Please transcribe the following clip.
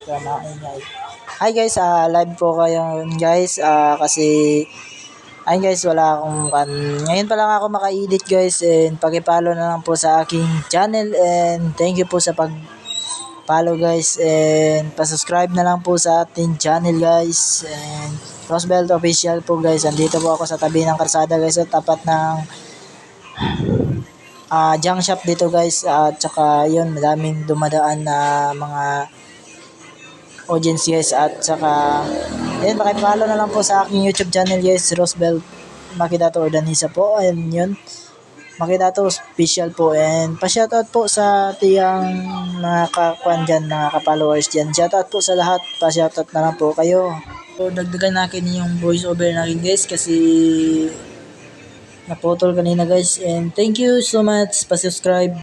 kaya maingay. Hi guys, live po kayo guys, kasi ayun guys, wala akong ngayon pa lang ako maka-edit guys, and paki-follow na lang po sa aking channel, and thank you po sa pag-follow guys, and pa-subscribe na lang po sa ating channel guys, and Rosebelt Official po guys. Andito po ako sa tabi ng kalsada guys, sa tapat ng junk shop dito guys, at saka yun, madaming dumadaan na mga audience guys, at saka yun, pakipollow na lang po sa aking YouTube channel guys, Rosebelt Makidato Ordanisa po, and yun, Makidato official po, and pa-shoutout po sa tiyang mga kakuan dyan, mga ka-followers dyan. Shoutout po sa lahat, pa-shoutout na lang po kayo. So, dagdagan natin yung voice over natin guys, kasi naputol kanina guys, and thank you so much, pa-subscribe.